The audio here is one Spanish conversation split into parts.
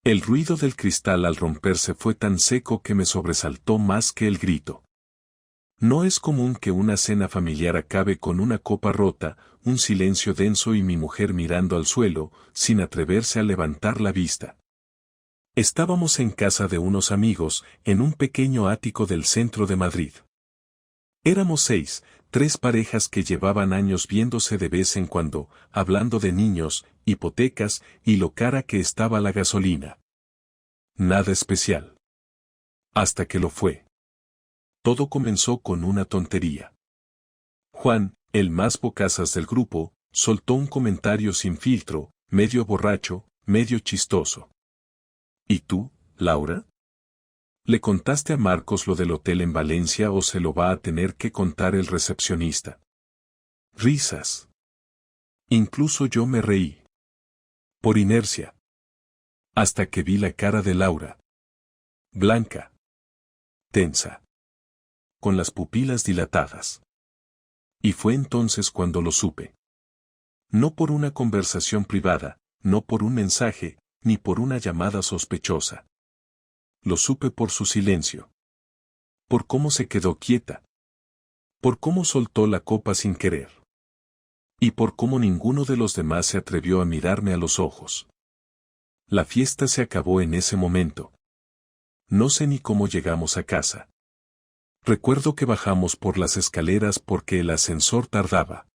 El ruido del cristal al romperse fue tan seco que me sobresaltó más que el grito. No es común que una cena familiar acabe con una copa rota, un silencio denso y mi mujer mirando al suelo, sin atreverse a levantar la vista. Estábamos en casa de unos amigos, en un pequeño ático del centro de Madrid. Éramos 6, 3 parejas que llevaban años viéndose de vez en cuando, hablando de niños, hipotecas y lo cara que estaba la gasolina. Nada especial. Hasta que lo fue. Todo comenzó con una tontería. Juan, el más bocazas del grupo, soltó un comentario sin filtro, medio borracho, medio chistoso. ¿Y tú, Laura? ¿Le contaste a Marcos lo del hotel en Valencia o se lo va a tener que contar el recepcionista? Risas. Incluso yo me reí. Por inercia. Hasta que vi la cara de Laura. Blanca. Tensa. Con las pupilas dilatadas. Y fue entonces cuando lo supe. No por una conversación privada, no por un mensaje, ni por una llamada sospechosa. Lo supe por su silencio. Por cómo se quedó quieta. Por cómo soltó la copa sin querer. Y por cómo ninguno de los demás se atrevió a mirarme a los ojos. La fiesta se acabó en ese momento. No sé ni cómo llegamos a casa. Recuerdo que bajamos por las escaleras porque el ascensor tardaba.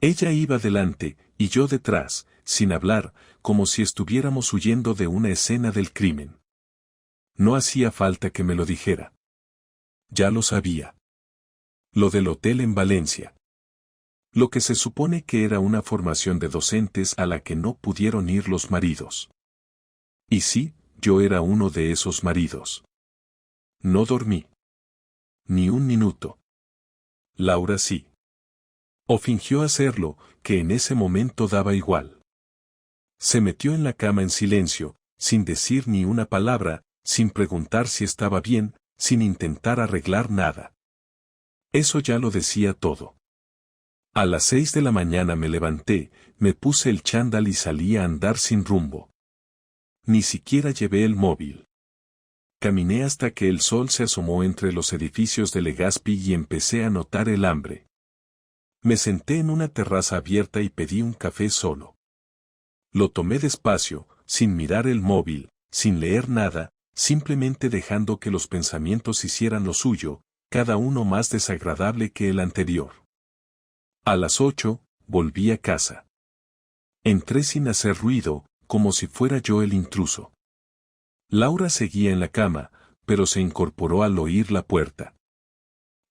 Ella iba delante, y yo detrás, sin hablar, como si estuviéramos huyendo de una escena del crimen. No hacía falta que me lo dijera. Ya lo sabía. Lo del hotel en Valencia. Lo que se supone que era una formación de docentes a la que no pudieron ir los maridos. Y sí, yo era uno de esos maridos. No dormí. Ni un minuto. Laura sí. O fingió hacerlo, que en ese momento daba igual. Se metió en la cama en silencio, sin decir ni una palabra, sin preguntar si estaba bien, sin intentar arreglar nada. Eso ya lo decía todo. A las 6 de la mañana me levanté, me puse el chándal y salí a andar sin rumbo. Ni siquiera llevé el móvil. Caminé hasta que el sol se asomó entre los edificios de Legazpi y empecé a notar el hambre. Me senté en una terraza abierta y pedí un café solo. Lo tomé despacio, sin mirar el móvil, sin leer nada, simplemente dejando que los pensamientos hicieran lo suyo, cada uno más desagradable que el anterior. A las 8, volví a casa. Entré sin hacer ruido, como si fuera yo el intruso. Laura seguía en la cama, pero se incorporó al oír la puerta.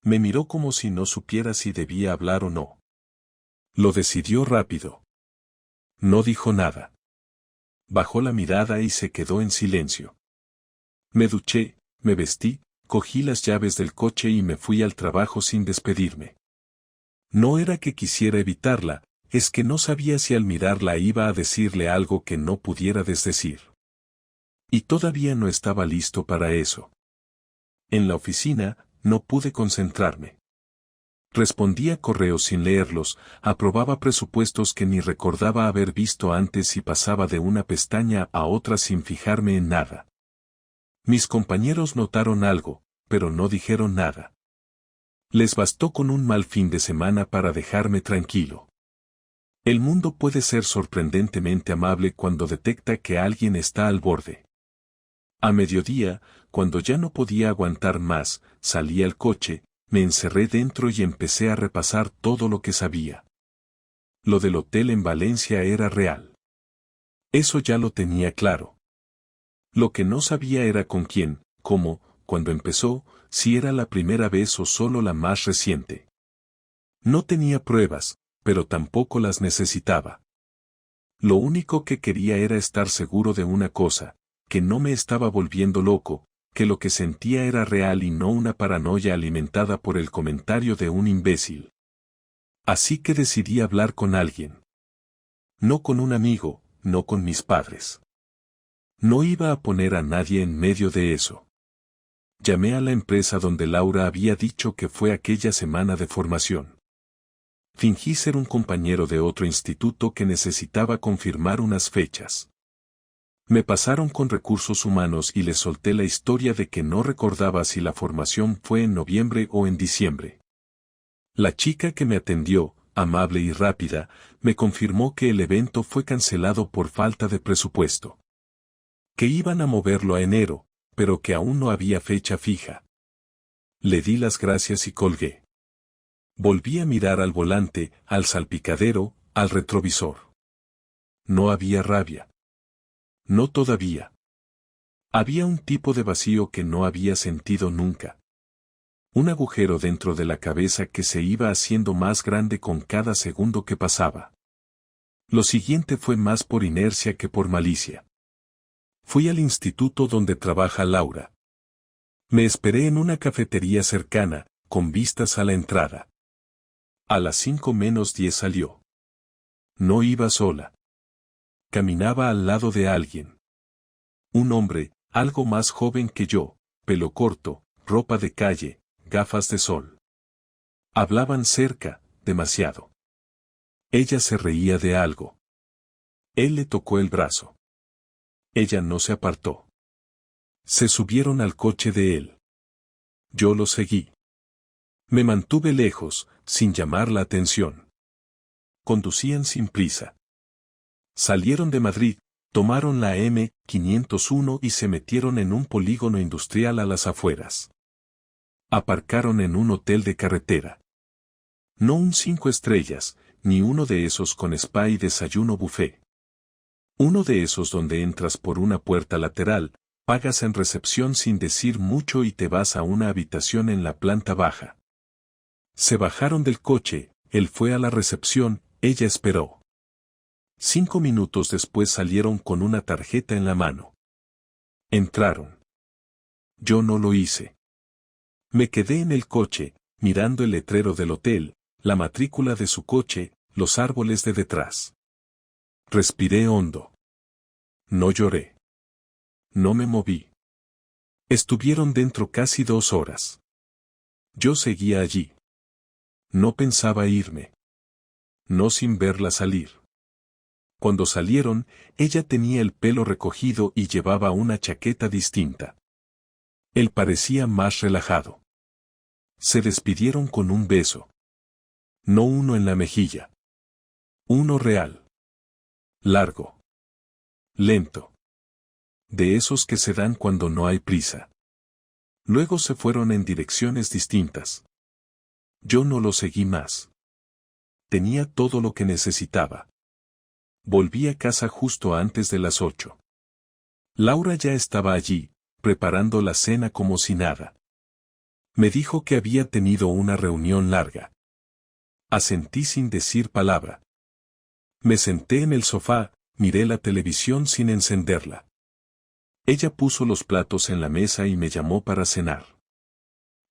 Me miró como si no supiera si debía hablar o no. Lo decidió rápido. No dijo nada. Bajó la mirada y se quedó en silencio. Me duché, me vestí, cogí las llaves del coche y me fui al trabajo sin despedirme. No era que quisiera evitarla, es que no sabía si al mirarla iba a decirle algo que no pudiera desdecir. Y todavía no estaba listo para eso. En la oficina, no pude concentrarme. Respondía correos sin leerlos, aprobaba presupuestos que ni recordaba haber visto antes y pasaba de una pestaña a otra sin fijarme en nada. Mis compañeros notaron algo, pero no dijeron nada. Les bastó con un mal fin de semana para dejarme tranquilo. El mundo puede ser sorprendentemente amable cuando detecta que alguien está al borde. A mediodía, cuando ya no podía aguantar más, salí al coche, me encerré dentro y empecé a repasar todo lo que sabía. Lo del hotel en Valencia era real. Eso ya lo tenía claro. Lo que no sabía era con quién, cómo, cuándo empezó, si era la primera vez o solo la más reciente. No tenía pruebas, pero tampoco las necesitaba. Lo único que quería era estar seguro de una cosa, que no me estaba volviendo loco, que lo que sentía era real y no una paranoia alimentada por el comentario de un imbécil. Así que decidí hablar con alguien. No con un amigo, no con mis padres. No iba a poner a nadie en medio de eso. Llamé a la empresa donde Laura había dicho que fue aquella semana de formación. Fingí ser un compañero de otro instituto que necesitaba confirmar unas fechas. Me pasaron con recursos humanos y les solté la historia de que no recordaba si la formación fue en noviembre o en diciembre. La chica que me atendió, amable y rápida, me confirmó que el evento fue cancelado por falta de presupuesto. Que iban a moverlo a enero, pero que aún no había fecha fija. Le di las gracias y colgué. Volví a mirar al volante, al salpicadero, al retrovisor. No había rabia. No todavía. Había un tipo de vacío que no había sentido nunca. Un agujero dentro de la cabeza que se iba haciendo más grande con cada segundo que pasaba. Lo siguiente fue más por inercia que por malicia. Fui al instituto donde trabaja Laura. Me esperé en una cafetería cercana, con vistas a la entrada. A las 5:10 salió. No iba sola. Caminaba al lado de alguien. Un hombre, algo más joven que yo, pelo corto, ropa de calle, gafas de sol. Hablaban cerca, demasiado. Ella se reía de algo. Él le tocó el brazo. Ella no se apartó. Se subieron al coche de él. Yo lo seguí. Me mantuve lejos, sin llamar la atención. Conducían sin prisa. Salieron de Madrid, tomaron la M501 y se metieron en un polígono industrial a las afueras. Aparcaron en un hotel de carretera. No un 5 estrellas, ni uno de esos con spa y desayuno buffet. Uno de esos donde entras por una puerta lateral, pagas en recepción sin decir mucho y te vas a una habitación en la planta baja. Se bajaron del coche, él fue a la recepción, ella esperó. 5 minutos después salieron con una tarjeta en la mano. Entraron. Yo no lo hice. Me quedé en el coche, mirando el letrero del hotel, la matrícula de su coche, los árboles de detrás. Respiré hondo. No lloré. No me moví. Estuvieron dentro casi 2 horas. Yo seguía allí. No pensaba irme. No sin verla salir. Cuando salieron, ella tenía el pelo recogido y llevaba una chaqueta distinta. Él parecía más relajado. Se despidieron con un beso. No uno en la mejilla. Uno real. Largo. Lento. De esos que se dan cuando no hay prisa. Luego se fueron en direcciones distintas. Yo no lo seguí más. Tenía todo lo que necesitaba. Volví a casa justo antes de las 8. Laura ya estaba allí, preparando la cena como si nada. Me dijo que había tenido una reunión larga. Asentí sin decir palabra. Me senté en el sofá, miré la televisión sin encenderla. Ella puso los platos en la mesa y me llamó para cenar.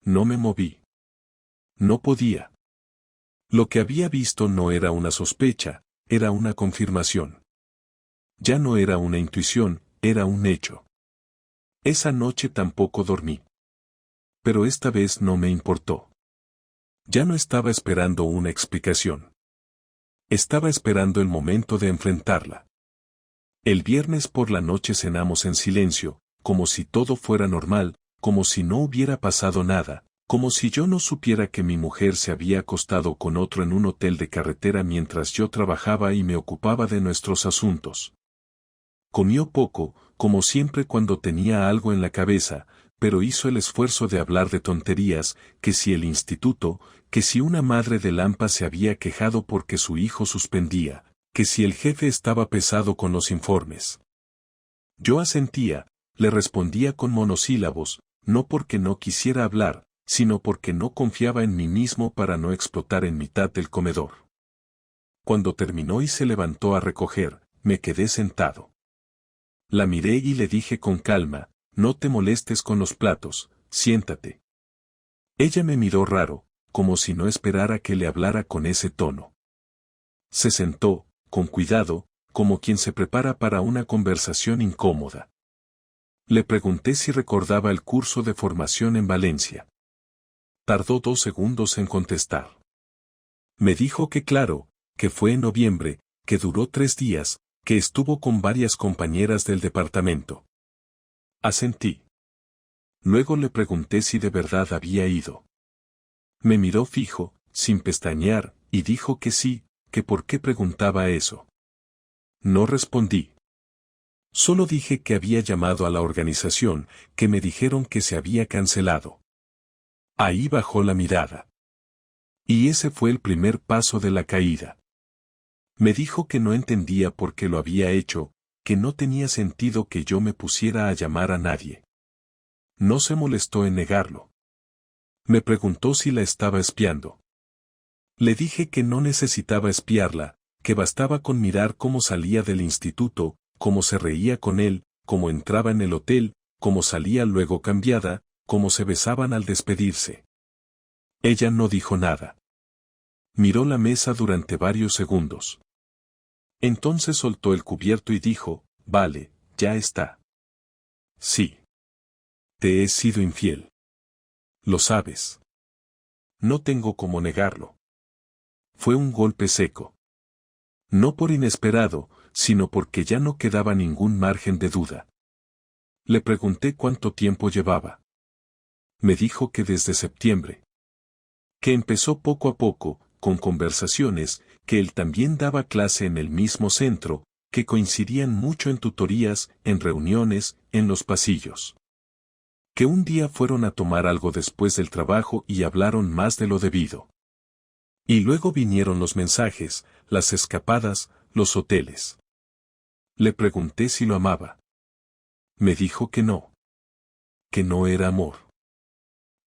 No me moví. No podía. Lo que había visto no era una sospecha, era una confirmación. Ya no era una intuición, era un hecho. Esa noche tampoco dormí. Pero esta vez no me importó. Ya no estaba esperando una explicación. Estaba esperando el momento de enfrentarla. El viernes por la noche cenamos en silencio, como si todo fuera normal, como si no hubiera pasado nada, como si yo no supiera que mi mujer se había acostado con otro en un hotel de carretera mientras yo trabajaba y me ocupaba de nuestros asuntos. Comió poco, como siempre cuando tenía algo en la cabeza, pero hizo el esfuerzo de hablar de tonterías, que si el instituto, que si una madre de Lampa se había quejado porque su hijo suspendía, que si el jefe estaba pesado con los informes. Yo asentía, le respondía con monosílabos, no porque no quisiera hablar, sino porque no confiaba en mí mismo para no explotar en mitad del comedor. Cuando terminó y se levantó a recoger, me quedé sentado. La miré y le dije con calma, no te molestes con los platos, siéntate. Ella me miró raro, como si no esperara que le hablara con ese tono. Se sentó, con cuidado, como quien se prepara para una conversación incómoda. Le pregunté si recordaba el curso de formación en Valencia. Tardó 2 segundos en contestar. Me dijo que claro, que fue en noviembre, que duró 3 días, Que estuvo con varias compañeras del departamento. Asentí. Luego le pregunté si de verdad había ido. Me miró fijo, sin pestañear, y dijo que sí, que por qué preguntaba eso. No respondí. Solo dije que había llamado a la organización, que me dijeron que se había cancelado. Ahí bajó la mirada. Y ese fue el primer paso de la caída. Me dijo que no entendía por qué lo había hecho, que no tenía sentido que yo me pusiera a llamar a nadie. No se molestó en negarlo. Me preguntó si la estaba espiando. Le dije que no necesitaba espiarla, que bastaba con mirar cómo salía del instituto, cómo se reía con él, cómo entraba en el hotel, cómo salía luego cambiada, cómo se besaban al despedirse. Ella no dijo nada. Miró la mesa durante varios segundos. Entonces soltó el cubierto y dijo, vale, ya está. Sí. Te he sido infiel. Lo sabes. No tengo cómo negarlo. Fue un golpe seco. No por inesperado, sino porque ya no quedaba ningún margen de duda. Le pregunté cuánto tiempo llevaba. Me dijo que desde septiembre. Que empezó poco a poco, con conversaciones, que él también daba clase en el mismo centro, que coincidían mucho en tutorías, en reuniones, en los pasillos. Que un día fueron a tomar algo después del trabajo y hablaron más de lo debido. Y luego vinieron los mensajes, las escapadas, los hoteles. Le pregunté si lo amaba. Me dijo que no. Que no era amor.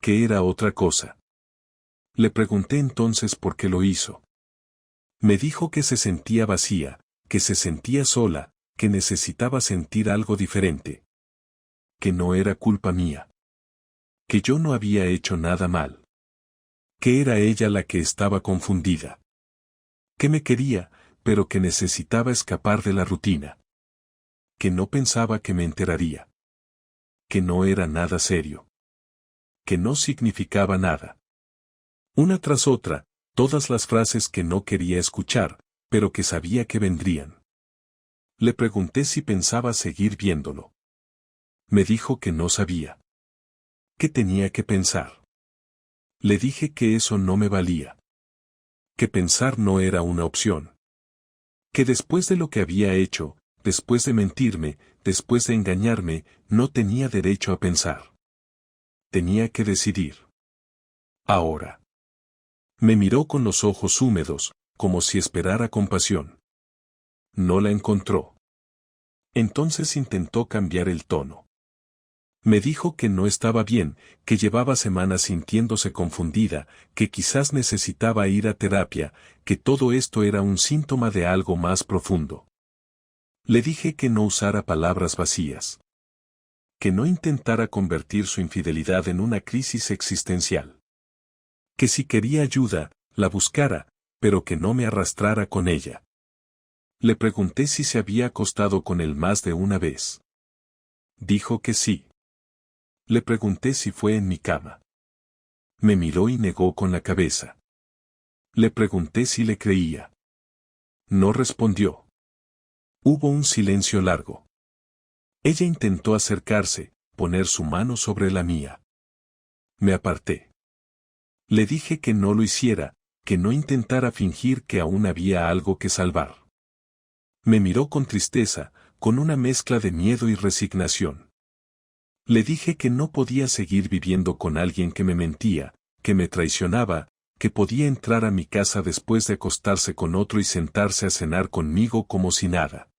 Que era otra cosa. Le pregunté entonces por qué lo hizo. Me dijo que se sentía vacía, que se sentía sola, que necesitaba sentir algo diferente. Que no era culpa mía. Que yo no había hecho nada mal. Que era ella la que estaba confundida. Que me quería, pero que necesitaba escapar de la rutina. Que no pensaba que me enteraría. Que no era nada serio. Que no significaba nada. Una tras otra, todas las frases que no quería escuchar, pero que sabía que vendrían. Le pregunté si pensaba seguir viéndolo. Me dijo que no sabía. ¿Qué tenía que pensar? Le dije que eso no me valía. Que pensar no era una opción. Que después de lo que había hecho, después de mentirme, después de engañarme, no tenía derecho a pensar. Tenía que decidir. Ahora. Me miró con los ojos húmedos, como si esperara compasión. No la encontró. Entonces intentó cambiar el tono. Me dijo que no estaba bien, que llevaba semanas sintiéndose confundida, que quizás necesitaba ir a terapia, que todo esto era un síntoma de algo más profundo. Le dije que no usara palabras vacías. Que no intentara convertir su infidelidad en una crisis existencial. Que si quería ayuda, la buscara, pero que no me arrastrara con ella. Le pregunté si se había acostado con él más de una vez. Dijo que sí. Le pregunté si fue en mi cama. Me miró y negó con la cabeza. Le pregunté si le creía. No respondió. Hubo un silencio largo. Ella intentó acercarse, poner su mano sobre la mía. Me aparté. Le dije que no lo hiciera, que no intentara fingir que aún había algo que salvar. Me miró con tristeza, con una mezcla de miedo y resignación. Le dije que no podía seguir viviendo con alguien que me mentía, que me traicionaba, que podía entrar a mi casa después de acostarse con otro y sentarse a cenar conmigo como si nada.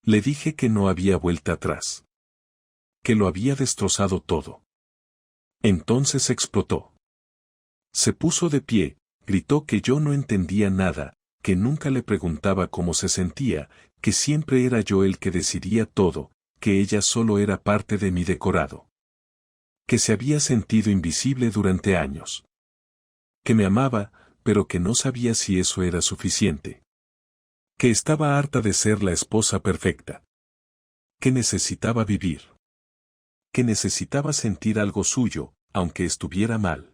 Le dije que no había vuelta atrás. Que lo había destrozado todo. Entonces explotó. Se puso de pie, gritó que yo no entendía nada, que nunca le preguntaba cómo se sentía, que siempre era yo el que decidía todo, que ella solo era parte de mi decorado. Que se había sentido invisible durante años. Que me amaba, pero que no sabía si eso era suficiente. Que estaba harta de ser la esposa perfecta. Que necesitaba vivir. Que necesitaba sentir algo suyo, aunque estuviera mal.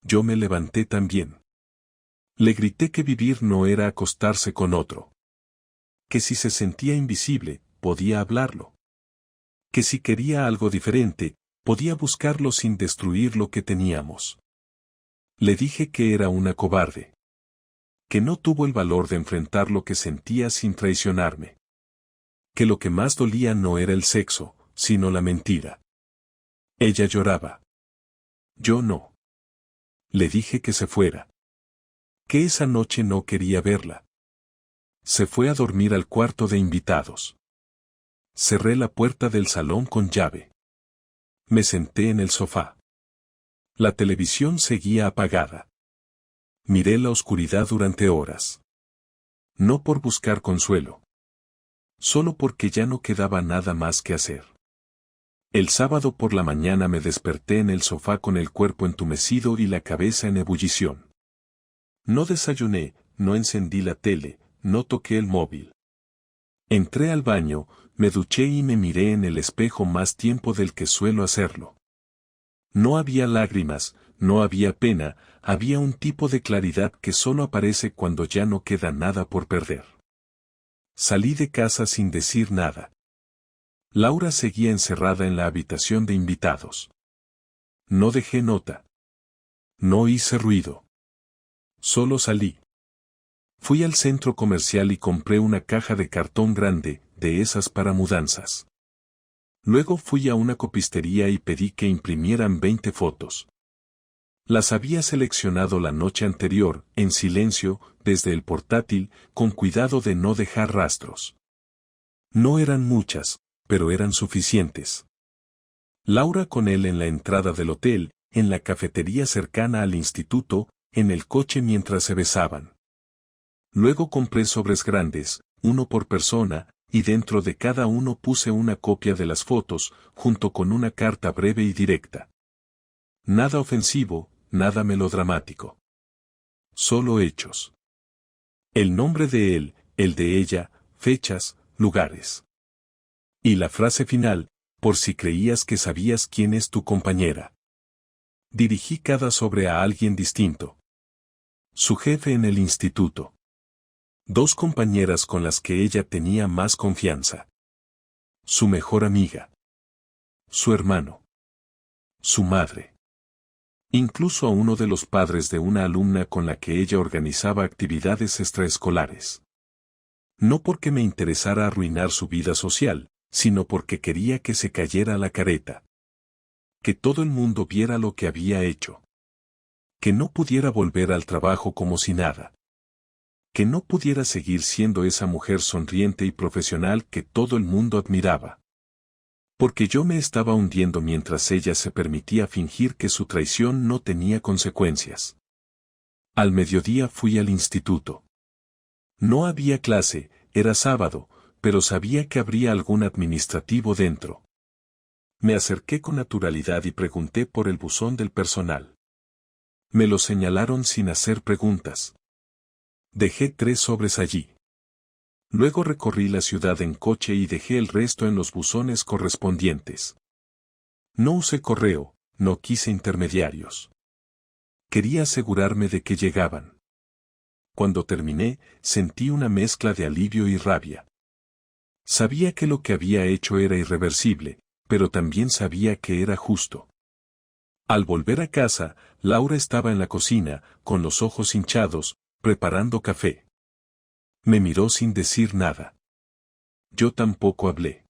Yo me levanté también. Le grité que vivir no era acostarse con otro. Que si se sentía invisible, podía hablarlo. Que si quería algo diferente, podía buscarlo sin destruir lo que teníamos. Le dije que era una cobarde. Que no tuvo el valor de enfrentar lo que sentía sin traicionarme. Que lo que más dolía no era el sexo, sino la mentira. Ella lloraba. Yo no. Le dije que se fuera. Que esa noche no quería verla. Se fue a dormir al cuarto de invitados. Cerré la puerta del salón con llave. Me senté en el sofá. La televisión seguía apagada. Miré la oscuridad durante horas. No por buscar consuelo. Solo porque ya no quedaba nada más que hacer. El sábado por la mañana me desperté en el sofá con el cuerpo entumecido y la cabeza en ebullición. No desayuné, no encendí la tele, no toqué el móvil. Entré al baño, me duché y me miré en el espejo más tiempo del que suelo hacerlo. No había lágrimas, no había pena, había un tipo de claridad que solo aparece cuando ya no queda nada por perder. Salí de casa sin decir nada. Laura seguía encerrada en la habitación de invitados. No dejé nota. No hice ruido. Solo salí. Fui al centro comercial y compré una caja de cartón grande, de esas para mudanzas. Luego fui a una copistería y pedí que imprimieran 20 fotos. Las había seleccionado la noche anterior, en silencio, desde el portátil, con cuidado de no dejar rastros. No eran muchas, pero eran suficientes. Laura con él en la entrada del hotel, en la cafetería cercana al instituto, en el coche mientras se besaban. Luego compré sobres grandes, uno por persona, y dentro de cada uno puse una copia de las fotos, junto con una carta breve y directa. Nada ofensivo, nada melodramático. Solo hechos. El nombre de él, el de ella, fechas, lugares. Y la frase final, por si creías que sabías quién es tu compañera. Dirigí cada sobre a alguien distinto. Su jefe en el instituto. 2 compañeras con las que ella tenía más confianza. Su mejor amiga. Su hermano. Su madre. Incluso a uno de los padres de una alumna con la que ella organizaba actividades extraescolares. No porque me interesara arruinar su vida social, sino porque quería que se cayera la careta. Que todo el mundo viera lo que había hecho. Que no pudiera volver al trabajo como si nada. Que no pudiera seguir siendo esa mujer sonriente y profesional que todo el mundo admiraba. Porque yo me estaba hundiendo mientras ella se permitía fingir que su traición no tenía consecuencias. Al mediodía fui al instituto. No había clase, era sábado, pero sabía que habría algún administrativo dentro. Me acerqué con naturalidad y pregunté por el buzón del personal. Me lo señalaron sin hacer preguntas. Dejé 3 sobres allí. Luego recorrí la ciudad en coche y dejé el resto en los buzones correspondientes. No usé correo, no quise intermediarios. Quería asegurarme de que llegaban. Cuando terminé, sentí una mezcla de alivio y rabia. Sabía que lo que había hecho era irreversible, pero también sabía que era justo. Al volver a casa, Laura estaba en la cocina, con los ojos hinchados, preparando café. Me miró sin decir nada. Yo tampoco hablé.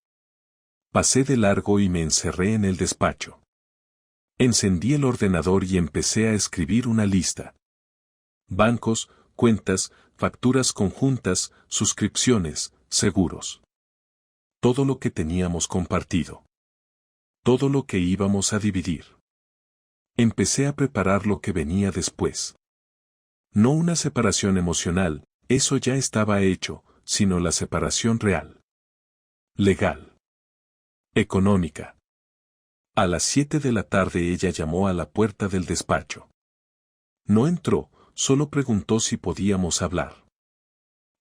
Pasé de largo y me encerré en el despacho. Encendí el ordenador y empecé a escribir una lista. Bancos, cuentas, facturas conjuntas, suscripciones, seguros. Todo lo que teníamos compartido. Todo lo que íbamos a dividir. Empecé a preparar lo que venía después. No una separación emocional, eso ya estaba hecho, sino la separación real. Legal. Económica. A las 7 de la tarde ella llamó a la puerta del despacho. No entró, solo preguntó si podíamos hablar.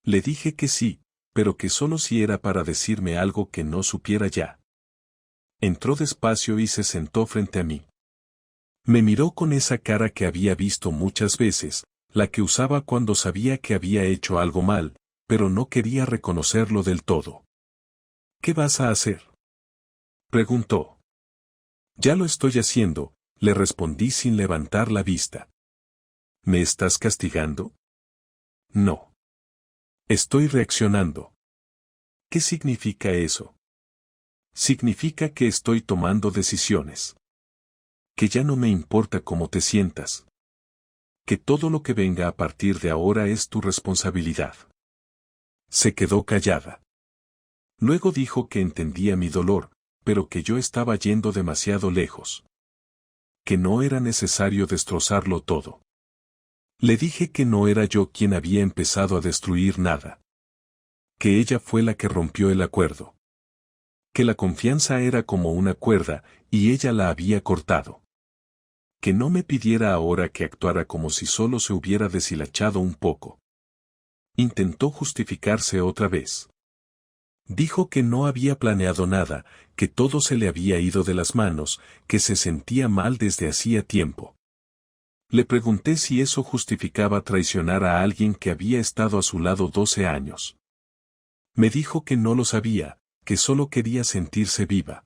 Le dije que sí, pero que solo si era para decirme algo que no supiera ya. Entró despacio y se sentó frente a mí. Me miró con esa cara que había visto muchas veces, la que usaba cuando sabía que había hecho algo mal, pero no quería reconocerlo del todo. ¿Qué vas a hacer?, preguntó. Ya lo estoy haciendo, le respondí sin levantar la vista. ¿Me estás castigando? No. Estoy reaccionando. ¿Qué significa eso? Significa que estoy tomando decisiones. Que ya no me importa cómo te sientas. Que todo lo que venga a partir de ahora es tu responsabilidad. Se quedó callada. Luego dijo que entendía mi dolor, pero que yo estaba yendo demasiado lejos. Que no era necesario destrozarlo todo. Le dije que no era yo quien había empezado a destruir nada. Que ella fue la que rompió el acuerdo. Que la confianza era como una cuerda, y ella la había cortado. Que no me pidiera ahora que actuara como si solo se hubiera deshilachado un poco. Intentó justificarse otra vez. Dijo que no había planeado nada, que todo se le había ido de las manos, que se sentía mal desde hacía tiempo. Le pregunté si eso justificaba traicionar a alguien que había estado a su lado 12 años. Me dijo que no lo sabía, que solo quería sentirse viva.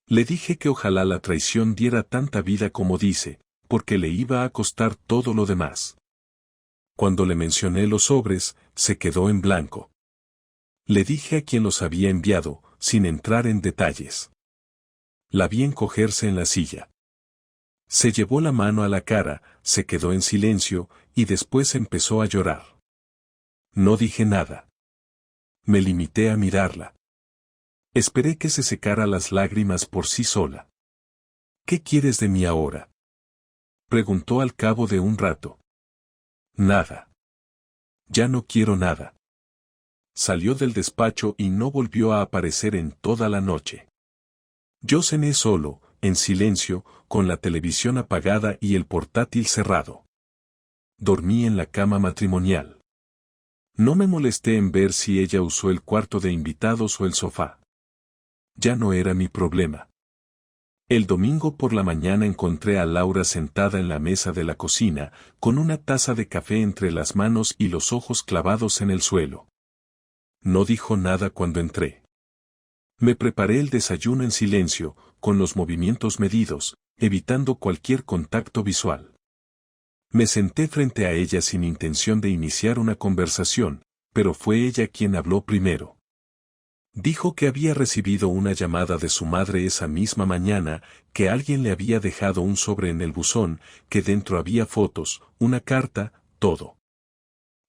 Le dije que ojalá la traición diera tanta vida como dice, porque le iba a costar todo lo demás. Cuando le mencioné los sobres, se quedó en blanco. Le dije a quién los había enviado, sin entrar en detalles. La vi encogerse en la silla. Se llevó la mano a la cara, se quedó en silencio, y después empezó a llorar. No dije nada. Me limité a mirarla. Esperé que se secara las lágrimas por sí sola. ¿Qué quieres de mí ahora?, preguntó al cabo de un rato. Nada. Ya no quiero nada. Salió del despacho y no volvió a aparecer en toda la noche. Yo cené solo, en silencio, con la televisión apagada y el portátil cerrado. Dormí en la cama matrimonial. No me molesté en ver si ella usó el cuarto de invitados o el sofá. Ya no era mi problema. El domingo por la mañana encontré a Laura sentada en la mesa de la cocina, con una taza de café entre las manos y los ojos clavados en el suelo. No dijo nada cuando entré. Me preparé el desayuno en silencio, con los movimientos medidos, evitando cualquier contacto visual. Me senté frente a ella sin intención de iniciar una conversación, pero fue ella quien habló primero. Dijo que había recibido una llamada de su madre esa misma mañana, que alguien le había dejado un sobre en el buzón, que dentro había fotos, una carta, todo.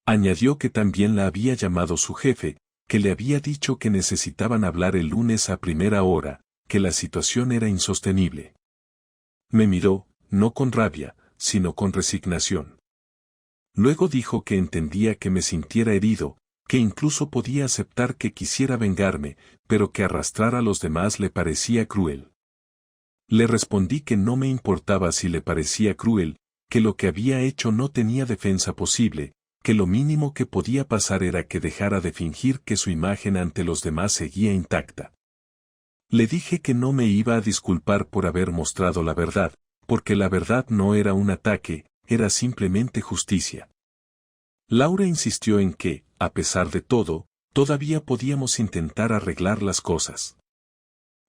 Añadió que también la había llamado su jefe, que le había dicho que necesitaban hablar el lunes a primera hora, que la situación era insostenible. Me miró, no con rabia, sino con resignación. Luego dijo que entendía que me sintiera herido, que incluso podía aceptar que quisiera vengarme, pero que arrastrar a los demás le parecía cruel. Le respondí que no me importaba si le parecía cruel, que lo que había hecho no tenía defensa posible, que lo mínimo que podía pasar era que dejara de fingir que su imagen ante los demás seguía intacta. Le dije que no me iba a disculpar por haber mostrado la verdad, porque la verdad no era un ataque, era simplemente justicia. Laura insistió en que, a pesar de todo, todavía podíamos intentar arreglar las cosas.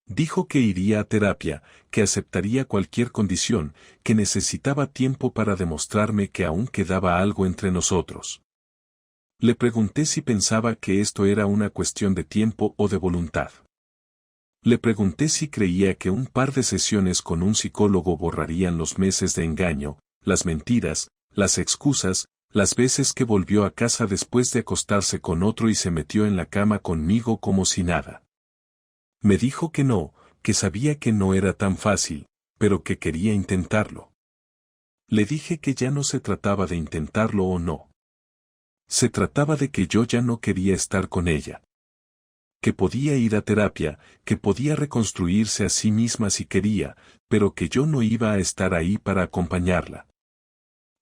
Dijo que iría a terapia, que aceptaría cualquier condición, que necesitaba tiempo para demostrarme que aún quedaba algo entre nosotros. Le pregunté si pensaba que esto era una cuestión de tiempo o de voluntad. Le pregunté si creía que un par de sesiones con un psicólogo borrarían los meses de engaño, las mentiras, las excusas, las veces que volvió a casa después de acostarse con otro y se metió en la cama conmigo como si nada. Me dijo que no, que sabía que no era tan fácil, pero que quería intentarlo. Le dije que ya no se trataba de intentarlo o no. Se trataba de que yo ya no quería estar con ella. Que podía ir a terapia, que podía reconstruirse a sí misma si quería, pero que yo no iba a estar ahí para acompañarla.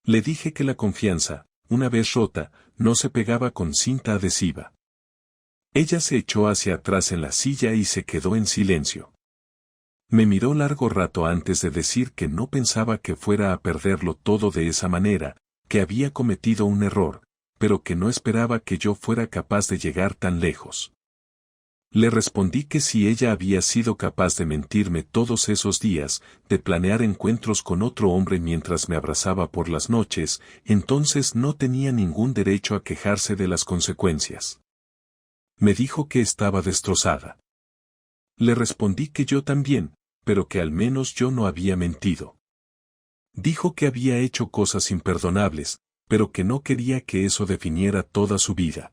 Le dije que la confianza, una vez rota, no se pegaba con cinta adhesiva. Ella se echó hacia atrás en la silla y se quedó en silencio. Me miró largo rato antes de decir que no pensaba que fuera a perderlo todo de esa manera, que había cometido un error, pero que no esperaba que yo fuera capaz de llegar tan lejos. Le respondí que si ella había sido capaz de mentirme todos esos días, de planear encuentros con otro hombre mientras me abrazaba por las noches, entonces no tenía ningún derecho a quejarse de las consecuencias. Me dijo que estaba destrozada. Le respondí que yo también, pero que al menos yo no había mentido. Dijo que había hecho cosas imperdonables, pero que no quería que eso definiera toda su vida.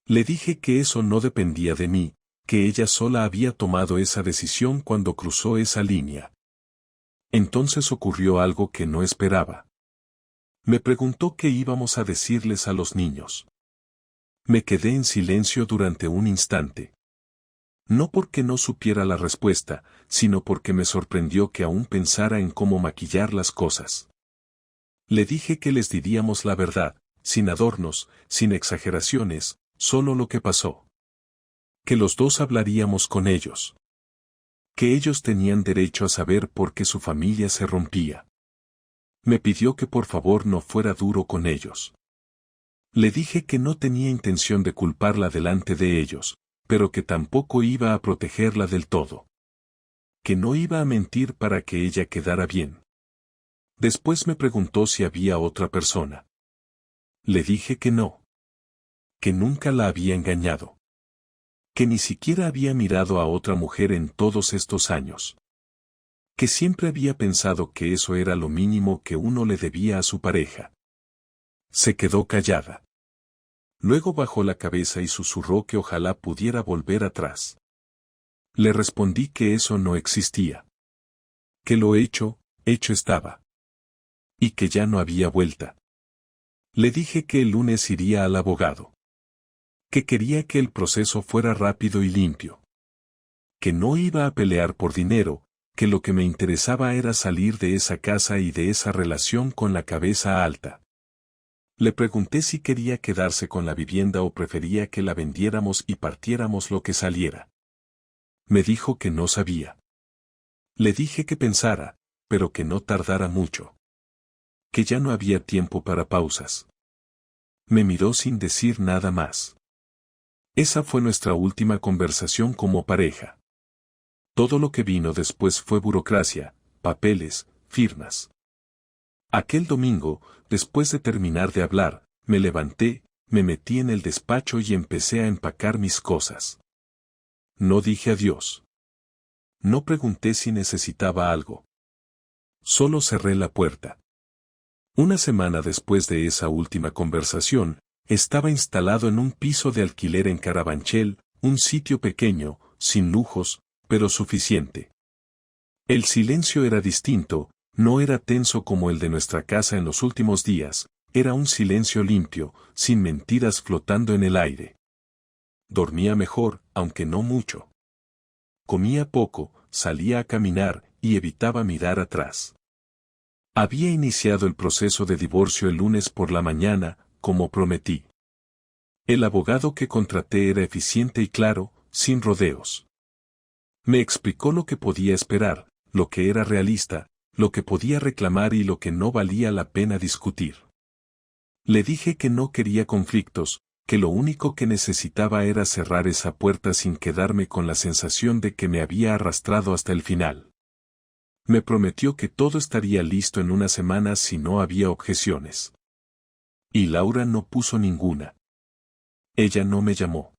Le dije que eso no dependía de mí, que ella sola había tomado esa decisión cuando cruzó esa línea. Entonces ocurrió algo que no esperaba. Me preguntó qué íbamos a decirles a los niños. Me quedé en silencio durante un instante. No porque no supiera la respuesta, sino porque me sorprendió que aún pensara en cómo maquillar las cosas. Le dije que les diríamos la verdad, sin adornos, sin exageraciones, solo lo que pasó. Que los dos hablaríamos con ellos. Que ellos tenían derecho a saber por qué su familia se rompía. Me pidió que por favor no fuera duro con ellos. Le dije que no tenía intención de culparla delante de ellos, pero que tampoco iba a protegerla del todo. Que no iba a mentir para que ella quedara bien. Después me preguntó si había otra persona. Le dije que no. Que nunca la había engañado. Que ni siquiera había mirado a otra mujer en todos estos años. Que siempre había pensado que eso era lo mínimo que uno le debía a su pareja. Se quedó callada. Luego bajó la cabeza y susurró que ojalá pudiera volver atrás. Le respondí que eso no existía. Que lo hecho estaba. Y que ya no había vuelta. Le dije que el lunes iría al abogado. Que quería que el proceso fuera rápido y limpio. Que no iba a pelear por dinero, que lo que me interesaba era salir de esa casa y de esa relación con la cabeza alta. Le pregunté si quería quedarse con la vivienda o prefería que la vendiéramos y partiéramos lo que saliera. Me dijo que no sabía. Le dije que pensara, pero que no tardara mucho. Que ya no había tiempo para pausas. Me miró sin decir nada más. Esa fue nuestra última conversación como pareja. Todo lo que vino después fue burocracia, papeles, firmas. Aquel domingo, después de terminar de hablar, me levanté, me metí en el despacho y empecé a empacar mis cosas. No dije adiós. No pregunté si necesitaba algo. Solo cerré la puerta. Una semana después de esa última conversación, estaba instalado en un piso de alquiler en Carabanchel, un sitio pequeño, sin lujos, pero suficiente. El silencio era distinto, no era tenso como el de nuestra casa en los últimos días, era un silencio limpio, sin mentiras flotando en el aire. Dormía mejor, aunque no mucho. Comía poco, salía a caminar y evitaba mirar atrás. Había iniciado el proceso de divorcio el lunes por la mañana, como prometí. El abogado que contraté era eficiente y claro, sin rodeos. Me explicó lo que podía esperar, lo que era realista, lo que podía reclamar y lo que no valía la pena discutir. Le dije que no quería conflictos, que lo único que necesitaba era cerrar esa puerta sin quedarme con la sensación de que me había arrastrado hasta el final. Me prometió que todo estaría listo en una semana si no había objeciones. Y Laura no puso ninguna. Ella no me llamó.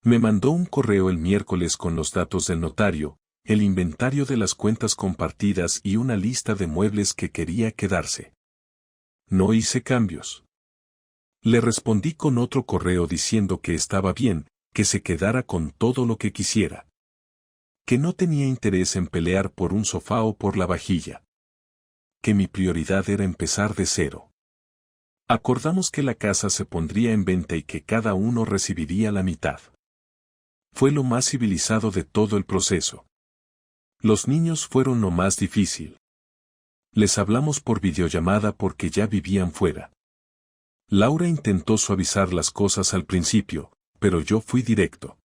Me mandó un correo el miércoles con los datos del notario, el inventario de las cuentas compartidas y una lista de muebles que quería quedarse. No hice cambios. Le respondí con otro correo diciendo que estaba bien, que se quedara con todo lo que quisiera. Que no tenía interés en pelear por un sofá o por la vajilla. Que mi prioridad era empezar de cero. Acordamos que la casa se pondría en venta y que cada uno recibiría la mitad. Fue lo más civilizado de todo el proceso. Los niños fueron lo más difícil. Les hablamos por videollamada porque ya vivían fuera. Laura intentó suavizar las cosas al principio, pero yo fui directo.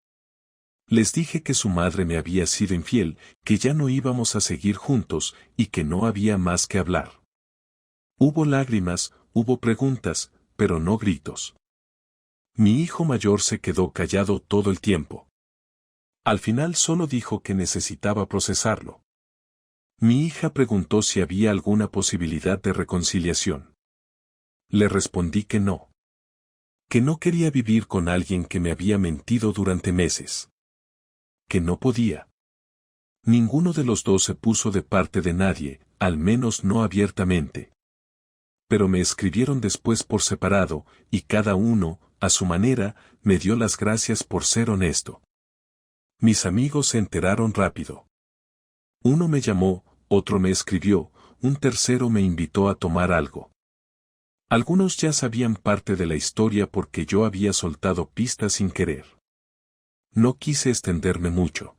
Les dije que su madre me había sido infiel, que ya no íbamos a seguir juntos y que no había más que hablar. Hubo lágrimas, hubo preguntas, pero no gritos. Mi hijo mayor se quedó callado todo el tiempo. Al final solo dijo que necesitaba procesarlo. Mi hija preguntó si había alguna posibilidad de reconciliación. Le respondí que no. Que no quería vivir con alguien que me había mentido durante meses. Que no podía. Ninguno de los dos se puso de parte de nadie, al menos no abiertamente. Pero me escribieron después por separado, y cada uno, a su manera, me dio las gracias por ser honesto. Mis amigos se enteraron rápido. Uno me llamó, otro me escribió, un tercero me invitó a tomar algo. Algunos ya sabían parte de la historia porque yo había soltado pistas sin querer. No quise extenderme mucho.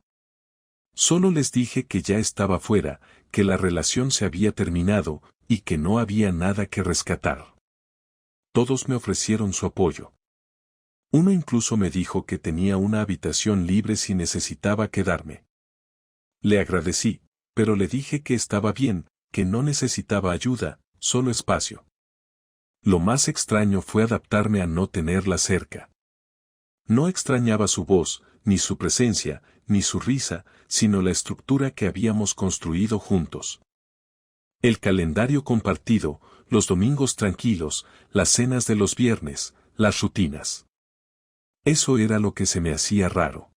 Solo les dije que ya estaba fuera, que la relación se había terminado, y que no había nada que rescatar. Todos me ofrecieron su apoyo. Uno incluso me dijo que tenía una habitación libre si necesitaba quedarme. Le agradecí, pero le dije que estaba bien, que no necesitaba ayuda, solo espacio. Lo más extraño fue adaptarme a no tenerla cerca. No extrañaba su voz, ni su presencia, ni su risa, sino la estructura que habíamos construido juntos. El calendario compartido, los domingos tranquilos, las cenas de los viernes, las rutinas. Eso era lo que se me hacía raro.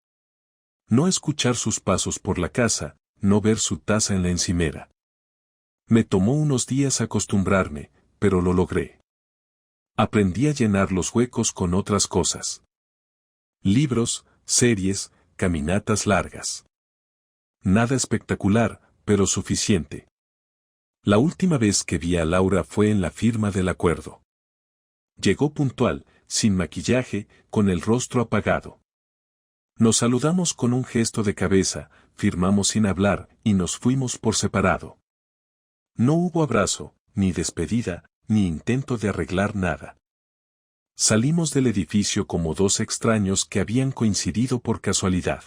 No escuchar sus pasos por la casa, no ver su taza en la encimera. Me tomó unos días acostumbrarme, pero lo logré. Aprendí a llenar los huecos con otras cosas. Libros, series, caminatas largas. Nada espectacular, pero suficiente. La última vez que vi a Laura fue en la firma del acuerdo. Llegó puntual, sin maquillaje, con el rostro apagado. Nos saludamos con un gesto de cabeza, firmamos sin hablar, y nos fuimos por separado. No hubo abrazo, ni despedida, ni intento de arreglar nada. Salimos del edificio como dos extraños que habían coincidido por casualidad.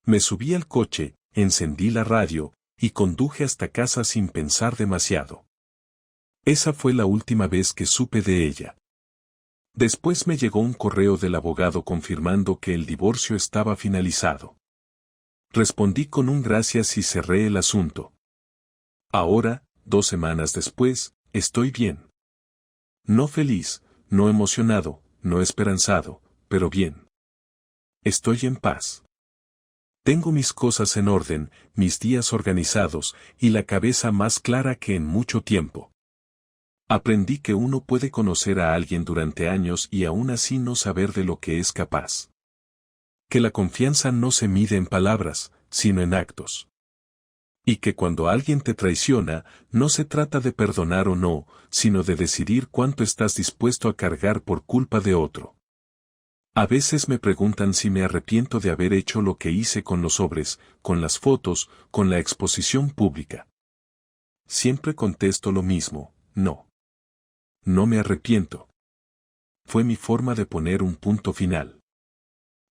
Me subí al coche, encendí la radio, y conduje hasta casa sin pensar demasiado. Esa fue la última vez que supe de ella. Después me llegó un correo del abogado confirmando que el divorcio estaba finalizado. Respondí con un gracias y cerré el asunto. Ahora, 2 semanas después, estoy bien. No feliz, no emocionado, no esperanzado, pero bien. Estoy en paz. Tengo mis cosas en orden, mis días organizados, y la cabeza más clara que en mucho tiempo. Aprendí que uno puede conocer a alguien durante años y aún así no saber de lo que es capaz. Que la confianza no se mide en palabras, sino en actos. Y que cuando alguien te traiciona, no se trata de perdonar o no, sino de decidir cuánto estás dispuesto a cargar por culpa de otro. A veces me preguntan si me arrepiento de haber hecho lo que hice con los sobres, con las fotos, con la exposición pública. Siempre contesto lo mismo, no. No me arrepiento. Fue mi forma de poner un punto final.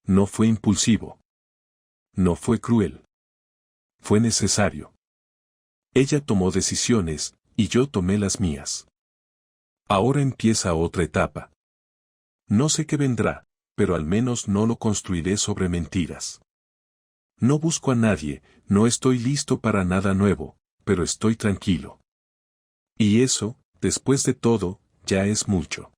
No fue impulsivo. No fue cruel. Fue necesario. Ella tomó decisiones, y yo tomé las mías. Ahora empieza otra etapa. No sé qué vendrá, pero al menos no lo construiré sobre mentiras. No busco a nadie, no estoy listo para nada nuevo, pero estoy tranquilo. Y eso, después de todo, ya es mucho.